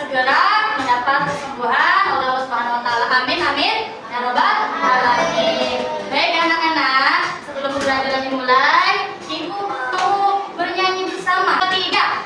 segera mendapat kesembuhan oleh Allah Subhanahu wa taala. Amin amin ya rabbal alamin. Baik anak-anak, sebelum pembelajaran dimulai, Ibu mau bernyanyi bersama. Ketiga.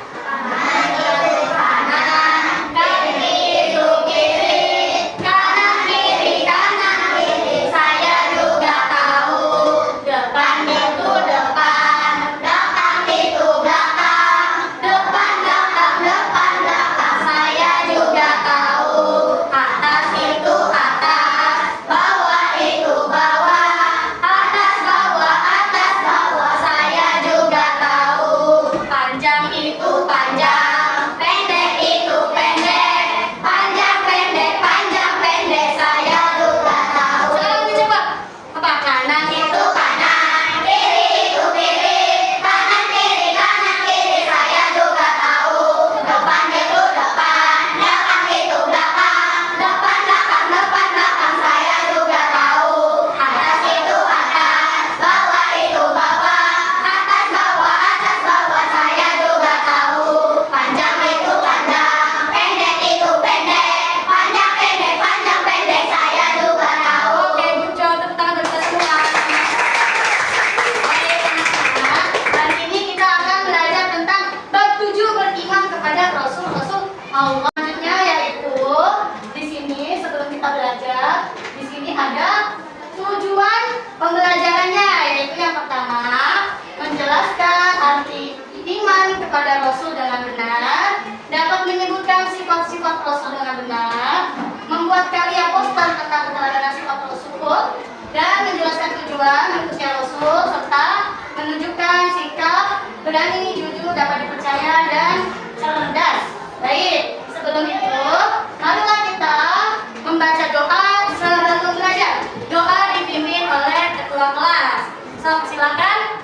Kepada Rasul dengan benar, dapat menyebutkan sifat-sifat Rasul dengan benar, membuat karya poster tentang keteladanan sifat Rasul, dan menjelaskan tujuan mengutusnya Rasul, serta menunjukkan sikap berani, jujur, dapat dipercaya, dan cerdas. Baik, sebelum itu, marilah kita membaca doa sebelum belajar. Doa dipimpin oleh ketua kelas. So, silakan.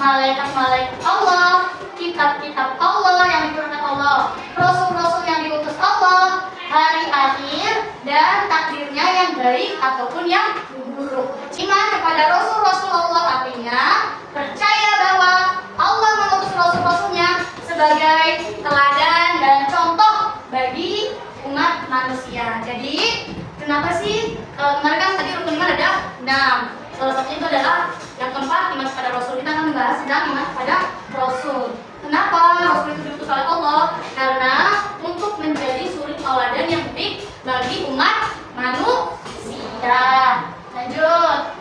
Malaikat-malaikat Allah, kitab-kitab Allah yang diturunkan Allah, rasul-rasul yang diutus Allah, hari akhir, dan takdirnya yang baik ataupun yang buruk. Iman kepada rasul-rasul Allah artinya percaya bahwa Allah mengutus rasul-rasulnya sebagai teladan dan contoh bagi umat manusia. Jadi, kenapa sih? Kemarin kan tadi rukun iman ada 6. Salah satunya itu adalah yang keempat, iman kepada Rasul. Kita akan membahas tentang iman kepada Rasul. Kenapa Rasul itu diutus oleh Allah? Karena untuk menjadi suri tauladan yang baik bagi umat manusia. Lanjut.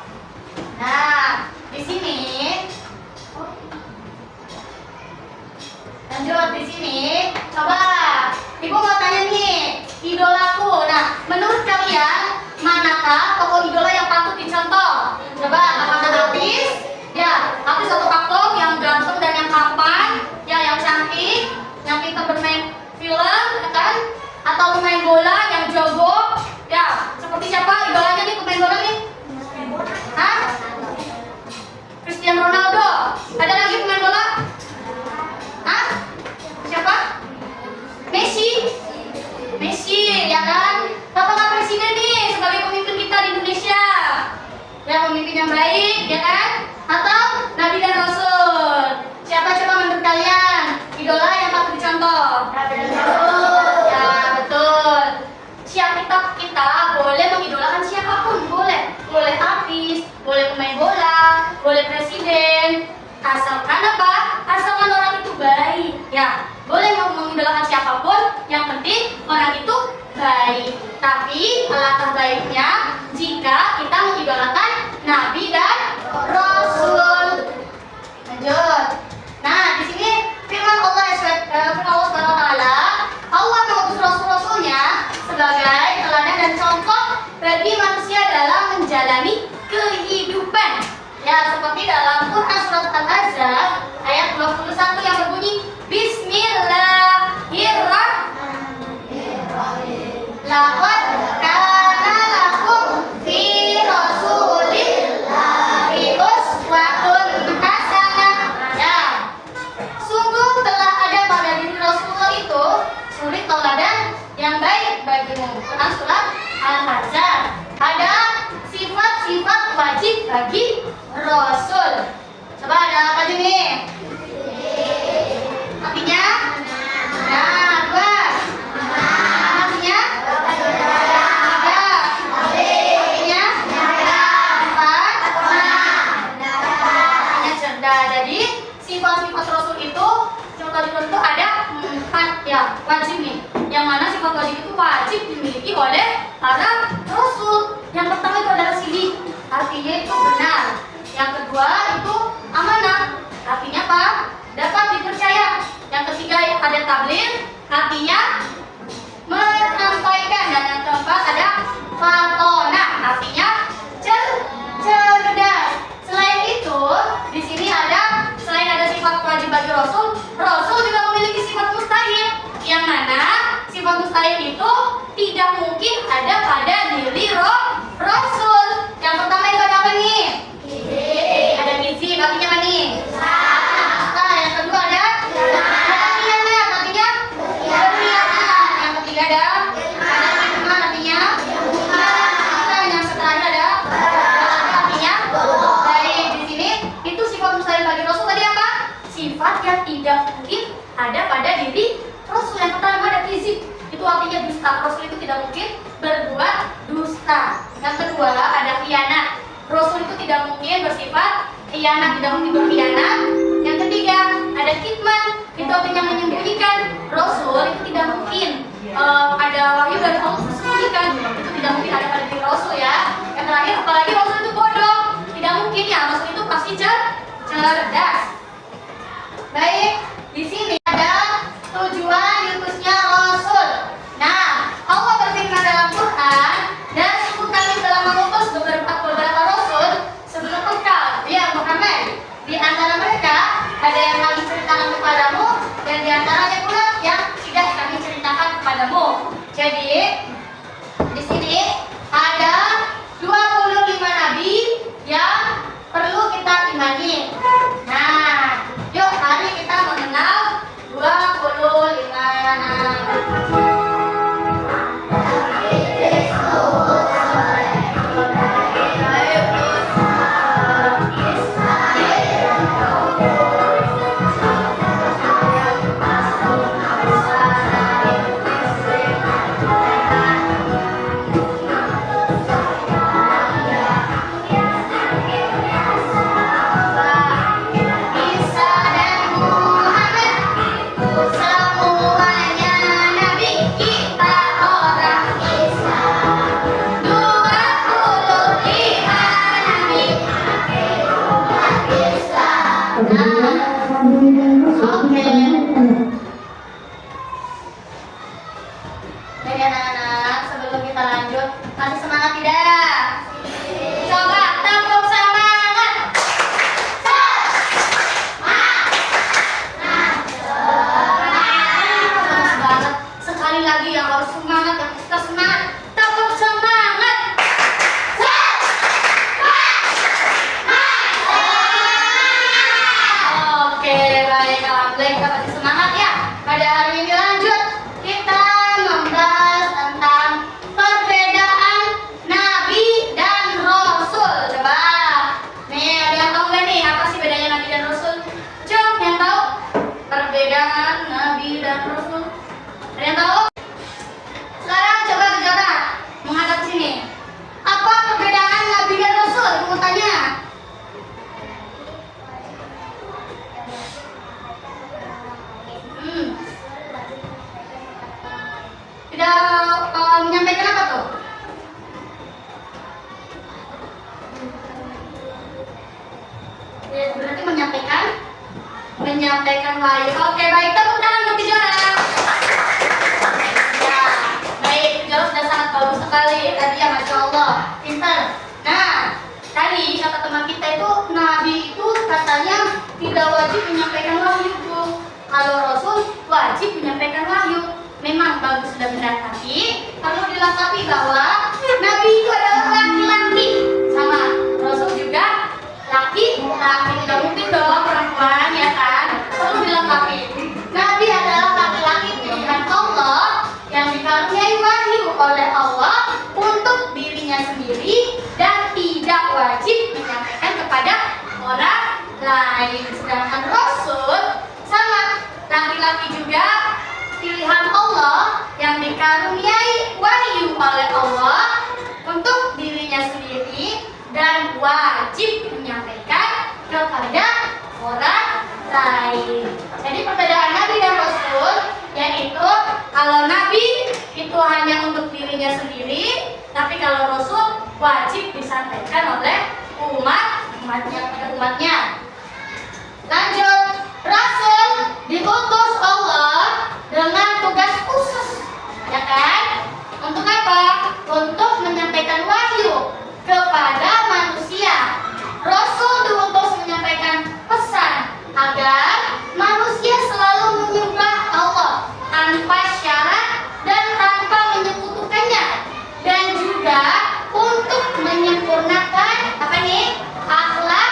Nah, di sini coba Ibu mau tanya nih, idolaku. Nah, menurut kalian manakah tokoh idola yang patut dicontoh? Coba, apakah Hafiz? Ya, Hafiz satu pakem yang ganteng dan yang tampan, ya yang cantik, yang pintar bermain film, ya kan? Atau pemain bola yang jago? Ya, seperti siapa idolanya nih pemain bola nih? Hah? Cristiano Ronaldo. Ada lagi pemain bola? Hah? Al-Quran surat Al-Ahzab ayat 21 yang berbunyi Bismillahirrahmanirrahim. Laqad kana lakum fi Rasulillahi uswatun hasanah. Ya, sungguh telah ada pada diri Rasulullah itu suri tauladan yang baik bagimu. Quran surat Al-Ahzab. Ada sifat-sifat wajib bagi Rasul. Coba ada apa aja nih? Artinya? Nah, dua. Artinya? Tiga. Artinya? Empat. Artinya cerdas. Jadi sifat-sifat Rasul itu, sifat wajib itu ada 4 ya, wajib nih. Yang mana sifat wajib itu wajib dimiliki oleh para Rasul. Yang pertama itu adalah sidik, artinya itu benar. Yang kedua itu amanah, artinya apa? Dapat dipercaya. Yang ketiga ada tabligh, artinya menyampaikan. Dan yang keempat ada fatonah, artinya cerdas. Selain itu, di sini ada selain ada sifat wajib bagi Rasul, Rasul juga memiliki sifat mustahil. Yang mana sifat mustahil itu tidak mungkin ada pada diri Rasul. Yang pertama itu ada apa nih? Ada gizi, artinya apa nih? Nah, yang kedua ada khianat, artinya berkhianat. Yang ketiga ada hikmah, artinya dan yang terakhir ada artinya baik. Di sini itu sifat mustahil bagi Rasul tadi apa? Sifat yang tidak mungkin ada pada diri Rasul. Yang pertama ada kizib, itu artinya dusta. Rasul itu tidak mungkin berbuat dusta. Yang kedua ada khianat. Rasul itu tidak mungkin bersifat khianat, tidak mungkin berkhianat. Yang ketiga ada kitman, itu artinya menyembunyikan. Rasul itu tidak mungkin ada wahyu dari Allah disembunyikan, itu tidak mungkin ada pada diri Rasul ya. Yang terakhir apalagi Rasul itu bodoh, tidak mungkin ya. Rasul itu pasti cerdas. Baik, di sini ada tujuan diutusnya Rasul. Nah, Allah berfirman dalam Quran, dan sungguh kami telah mengutus beberapa Rasul sebelum engkau, ya Muhammad. Di antara mereka ada yang kami ceritakan kepadamu, dan di antaranya pula yang tidak kami ceritakan kepadamu. Jadi, di sini ada 25 nabi yang perlu kita imani. Nah, yuk mari kita mengenal 25 nabi. Jadi anak-anak, sebelum kita lanjut, masih semangat tidak? Coba tepuk semangat. Semangat. Sekali lagi yang harus semangat, yang kita semangat. Tepuk semangat. Oke, baik. Alhamdulillah kita masih semangat ya. Pada hari ini lanjut, kita membahas tentang perbedaan Nabi dan Rasul. Coba, nih ada yang tahu nggak nih apa sih bedanya Nabi dan Rasul? Coba yang tahu perbedaan Nabi dan Rasul? Ada yang tahu? Sekarang coba Jara menghadap sini. Apa perbedaan Nabi dan Rasul? Aku mau tanya. Tidak menyampaikan apa tuh? Ya, berarti menyampaikan wahyu. Oke, baik, tepuk tangan untuk Tijara. Ya, baik, Tijara sudah sangat bagus sekali tadi ya, Masya Allah, pintar. Nah, tadi kata teman kita itu Nabi itu kata tidak wajib menyampaikan wahyu, Bu. Kalau Rasul wajib menyampaikan wahyu. Memang bagus sudah benar, tapi perlu dilengkapi bahwa Nabi itu adalah laki-laki. Sama Rasul juga laki tidak mungkin dong perempuan, ya kan? Perlu dilengkapi. Nabi adalah laki-laki pilihan Allah yang dikaruniai wahyu oleh Allah untuk dirinya sendiri dan tidak wajib menyampaikan kepada orang lain. Sedangkan Rasul sama laki-laki juga pilihan Allah yang dikaruniai wahyu oleh Allah untuk dirinya sendiri dan wajib menyampaikan kepada orang lain. Jadi perbedaan Nabi dan Rasul yaitu kalau Nabi itu hanya untuk dirinya sendiri, tapi kalau Rasul wajib disampaikan oleh umatnya. Lanjut, Rasul diutus Allah dengan tugas khusus, ya kan? Untuk apa? Untuk menyampaikan wahyu kepada manusia. Rasul diutus menyampaikan pesan agar manusia selalu menyembah Allah tanpa syarat dan tanpa menyekutukannya, dan juga untuk menyempurnakan akhlak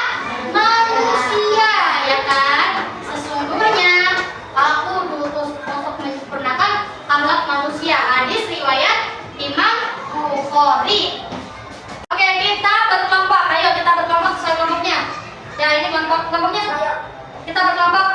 manusia, ya kan? Sesungguhnya aku diutus untuk menyempurnakan akhlak manusia. Hadis riwayat Imam Bukhari. Oke, kita berkelompok. Ayo kita berkelompok sesuai kelompoknya. Ya, ini kelompoknya. Kita berkelompok.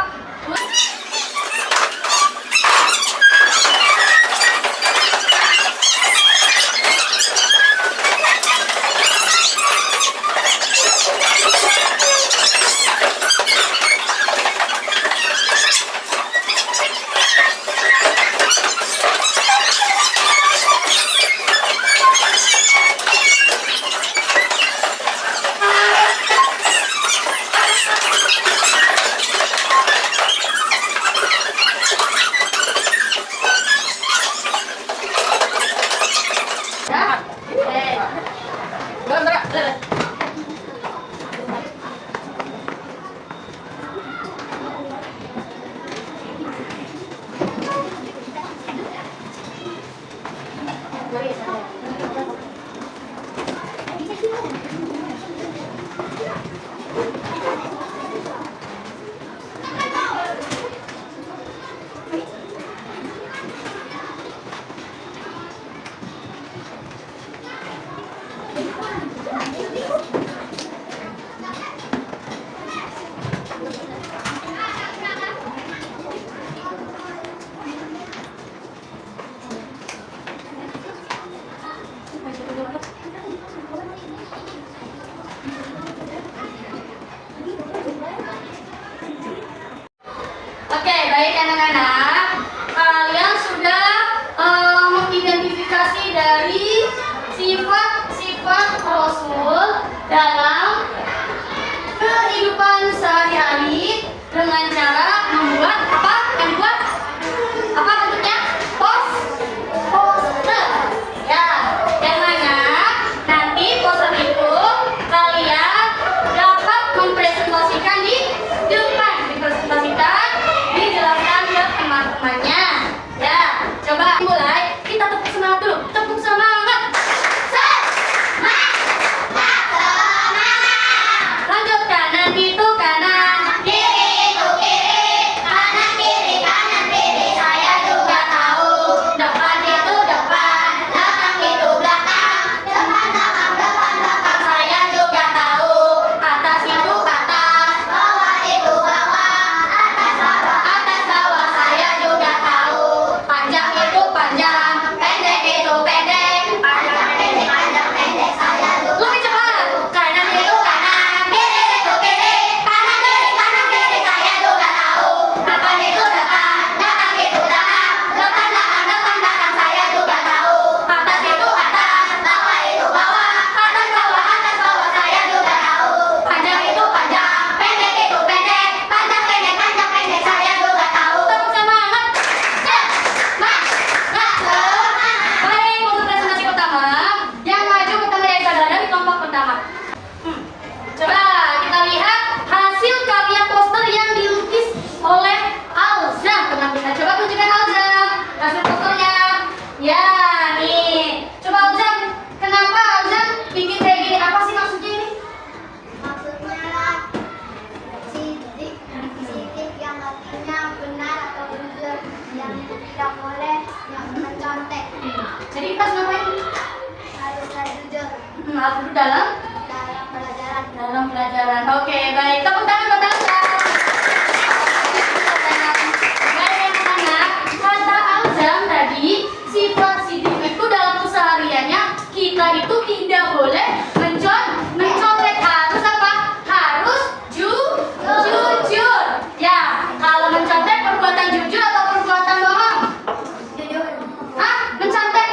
Oke, baik anak-anak, kalian sudah mengidentifikasi dari sifat-sifat Rasul dalam kehidupan sehari-hari dengan cara membuat apa? Apa bentuknya? Poster. Ya, yang mana nanti poster itu kalian dapat mempresentasikan di depan, dipresentasikan, dijelaskan ke teman-temannya. Ya, coba mulai. Kita tepuk semangat dulu. Tepuk semangat. Semangat. Tidak boleh yang mencontek. Jadi kita harus ngapain? Haruslah jujur Harus duduk dalam pelajaran. Oke, baik. Tepuk tangan buat Elsa. Baik anak-anak, kata Alzam tadi, sifat Sidik itu dalam kesehariannya kita itu tidak boleh mencontek. Harus apa? Harus jujur. Ya, kalau mencontek perbuatan jujur atau perbuatan bohong? jujur. Hah? Mencontek?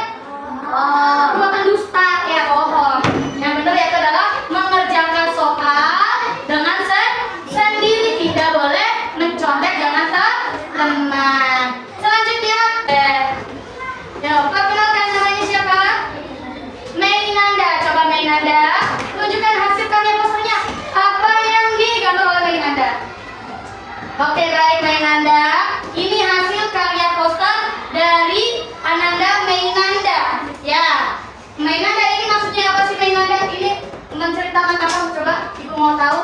Perbuatan dusta, ya bohong. Yang benar itu adalah mengerjakan soal dengan sendiri, tidak boleh mencontek dengan teman. Selanjutnya, ya, perkenalkan namanya siapa? Mainanda. Coba Mainanda, tunjukkan hasil karya posternya. Apa yang digambar oleh Mainanda? Oke, baik Mainanda. Ini hasil karya poster dari Ananda Mainanda. Ya, Mainanda ini maksudnya apa sih Mainanda? Ini menceritakan apa? Coba ibu mau tahu.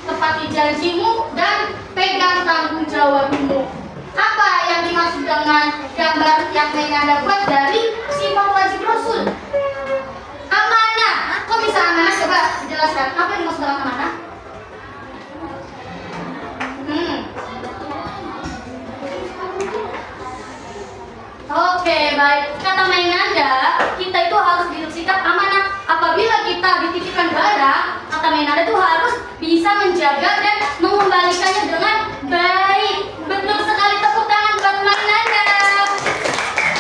Tepati janjimu dan pegang tanggung jawabmu. Apa yang dimaksud dengan gambar yang Mainanda buat dari sifat wajib Rasul? Amanah. Kok bisa amanah? Coba jelaskan. Apa yang dimaksud dengan amanah? Oke, baik. Kata Mainanda, kita itu harus bersikap amanah. Apabila kita dititipkan barang, kata Mainanda itu harus bisa menjaga dan mengembalikannya dengan baik. Betul sekali, tepuk tangan buat Mainanda.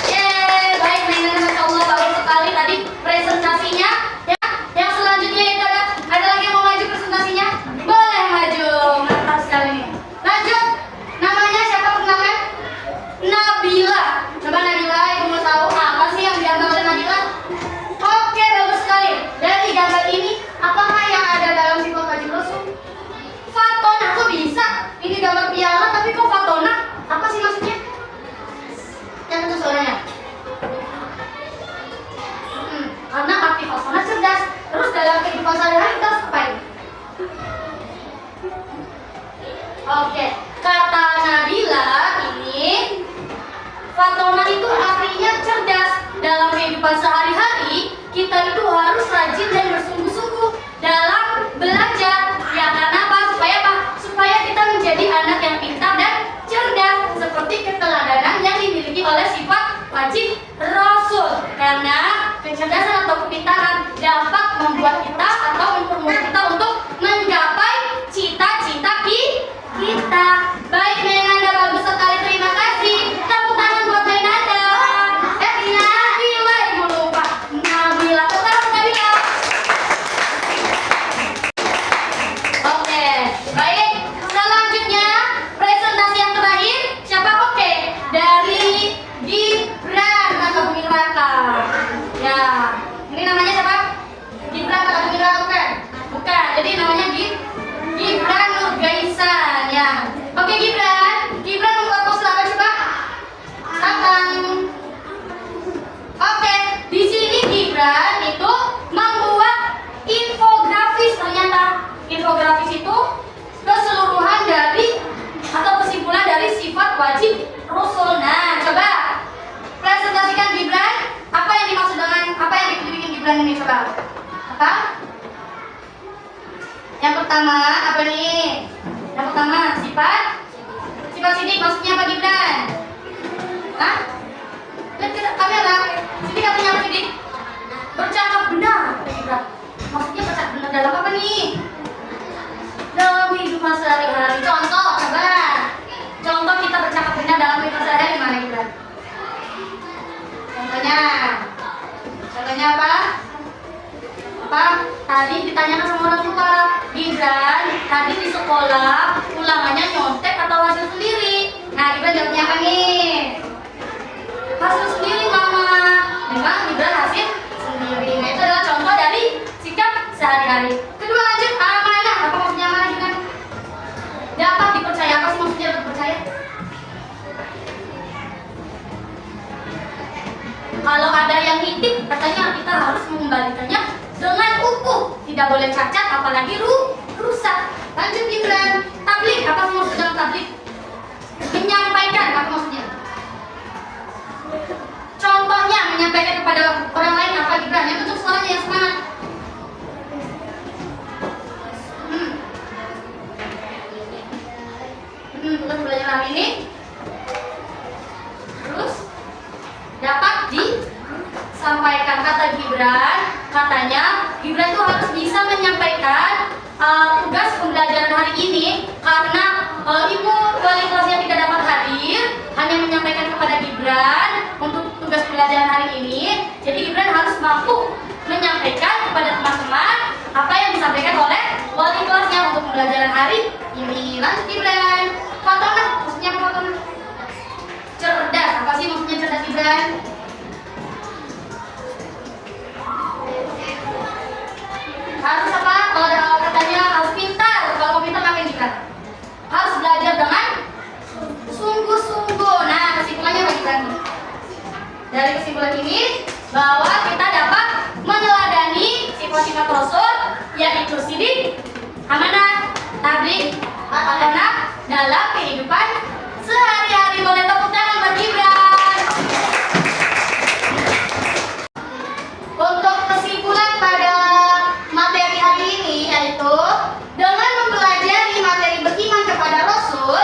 Yeay, baik Mainanda, Masya Allah, bagus sekali tadi presentasinya. Ya, yang selanjutnya itu ada lagi yang mau maju presentasinya? Boleh maju, mantap sekali nih. Lanjut, namanya siapa perkenalkan? Nabila. Coba Nabila, ibu mau tahu apa sih yang digambar oleh Nabila? Oke, bagus sekali. Dari gambar ini, apakah yang ada dalam sifat wajib Rasul? Fatona, kok bisa? Ini gambar piala, tapi kok Fatona? Apa sih maksudnya? Yang itu suaranya. Karena arti Fatona cerdas. Terus dalam kehidupan sehari-hari kita harus ngapain? Oke, kata Nabila ini Fatona itu artinya cerdas. Dalam kehidupan sehari-hari kita itu harus rajin dan bersungguh-sungguh dalam belajar. Ya karena apa? Supaya kita menjadi anak yang pintar dan cerdas seperti keteladanan yang dimiliki oleh sifat wajib Rasul. Karena kecerdasan atau kepintaran dapat membuat kita atau mempermudah kita untuk menggapai cita-cita kita. Baik Mainanda, bagus sekali, terima kasih. Tepuk tangan buat Mainanda. Nabila, ibu lupa. Nabila, tepuk tangan buat Nabila. Oke, baik. Selanjutnya presentasi yang terakhir siapa? Oke, dari Gibran atau Bumi Raka. Ya, ini namanya siapa? Gibran atau Bumi Raka bukan? Bukan. Jadi namanya Gibran Nurgaisan ya. Oke Gibran membuat poster apa coba? Datang. Oke, di sini Gibran itu membuat infografis. Ternyata infografis itu keseluruhan dari atau kesimpulan dari sifat wajib Rasul. Nah, coba presentasikan Gibran. Apa yang dimaksud dengan apa yang dibikin Gibran ini coba? Apa? Yang pertama apa nih? Yang pertama sifat Sidik, maksudnya apa Gibran? Hah? Lihat ke kamera. Sidik artinya apa Sidik? Bercakap benar, Gibran. Maksudnya bercakap benar dalam apa nih? Dalam kehidupan sehari-hari. Contoh, coba. Contoh kita bercakap benar dalam kehidupan sehari-hari gimana Gibran? Contohnya apa? Tadi ditanyakan sama orang tua, Gibran tadi di sekolah ulangannya nyontek atau hasil sendiri? Nah Gibran jawabnya apa nih? Hasil sendiri mama. Memang Gibran hasil sendiri. Nah itu adalah contoh dari sikap sehari-hari. Kedua lanjut, amanah. Apa maksudnya amanah Gibran? Dapat dipercaya. Apa sih maksudnya dapat dipercaya? Kalau ada yang nitip, katanya kita harus mengembalikannya dengan utuh, tidak boleh cacat, apalagi rusak. Lanjut Gibran, tablik. Apa maksud dengan tablik? menyampaikan kepada orang lain apa Gibran? Yang tutup suaranya yang semangat. Tugas belajar hari ini terus dapat disampaikan. Kata Gibran, katanya Gibran tuh harus bisa menyampaikan tugas pembelajaran hari ini karena ibu wali kelasnya tidak dapat hadir, hanya menyampaikan kepada Gibran untuk tugas pembelajaran hari ini. Jadi Gibran harus mampu menyampaikan kepada teman-teman apa yang disampaikan oleh wali kelasnya untuk pembelajaran hari ini. Lanjut Gibran. Fatona, maksudnya apa Fatona? Cerdas. Apa sih maksudnya cerdas Gibran? Harus apa? Kalau katanya harus pintar. Kalau mau pintar ngapain Gibran? Harus belajar dengan sungguh-sungguh. Nah, kesimpulannya apa Gibran? Dari kesimpulan ini bahwa kita dapat meneladani sifat-sifat Rasul, yaitu sidik, amanah, tabligh, amanah dalam kehidupan sehari-hari. Boleh tepuk tangan buat Gibran. Untuk kesimpulan pada materi hari ini yaitu dengan mempelajari materi beriman kepada Rasul,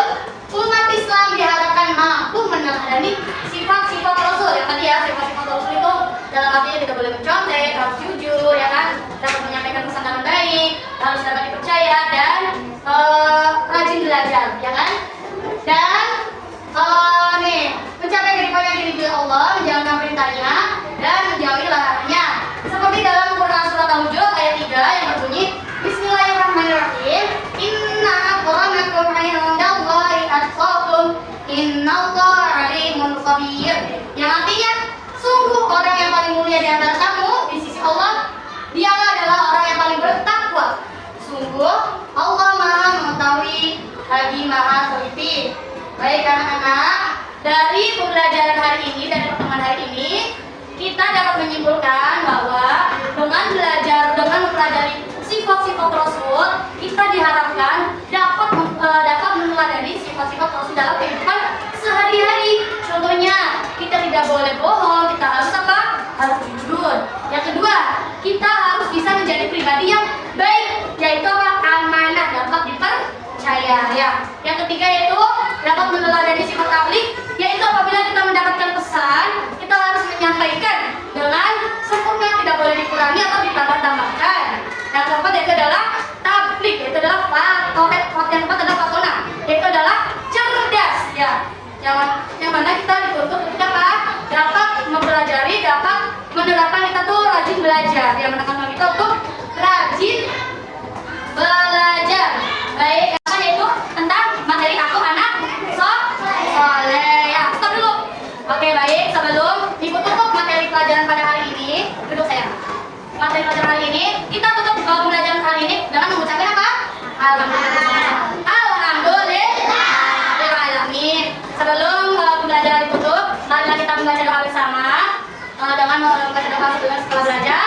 umat Islam diharapkan mampu meneladani sifat-sifat Rasul. Yang tadi ya, sifat-sifat Rasul itu dalam artinya tidak boleh mencontek, harus jujur, ya kan, dapat menyampaikan pesan dengan baik, harus dapat dipercaya dan rajin belajar, ya kan. Dan mencapai kehidupan yang diridhoi Allah, menjalankan perintahnya dan menjauhi larangannya. Seperti dalam Quran surat Al-Hujr ayat 3 yang berbunyi Bismillahirrahmanirrahim. Inna akramakum indallahi atqakum, innallaha alimun khabir. Yang artinya, sungguh orang yang paling mulia di antara kamu di sisi Allah, dialah adalah orang yang paling bertakwa. Sungguh Allah Maha mengetahui lagi Maha teliti. Baik anak-anak, dari pembelajaran hari ini, dari pertemuan hari ini, kita dapat menyimpulkan bahwa dengan belajar, dengan mempelajari sifat-sifat Rasul, kita diharapkan dapat meneladani sifat-sifat Rasul dalam kehidupan sehari-hari. Contohnya, kita tidak boleh bohong, kita harus apa? Harus jujur. Yang kedua, kita harus bisa menjadi pribadi yang baik, yaitu apa? Amanah, dapat dipercaya. Ya. Yang ketiga yaitu dapat meneladani sifat tabligh, yaitu apabila kita mendapatkan pesan, kita harus menyampaikan dengan sempurna, tidak boleh dikurangi atau ditambah-tambahkan. Yang keempat yaitu adalah tabligh, yaitu adalah yang keempat adalah fatona, yaitu adalah cerdas. Ya. Yang mana kita dituntut ketika apa? Dapat mempelajari, dapat menerapkan, kita tuh rajin belajar. Yang menekankan kita untuk rajin belajar. Baik, apa yaitu tentang materi aku anak soleh. Ya, stop dulu. Oke, baik. Sebelum ibu tutup materi pelajaran pada hari ini, duduk sayang. Materi pelajaran hari ini, kita tutup pembelajaran hari ini dengan mengucapkan apa? Alhamdulillah. Alhamdulillah. Alamin. Sebelum pembelajaran ditutup, marilah kita membaca doa bersama dengan membaca doa setelah belajar.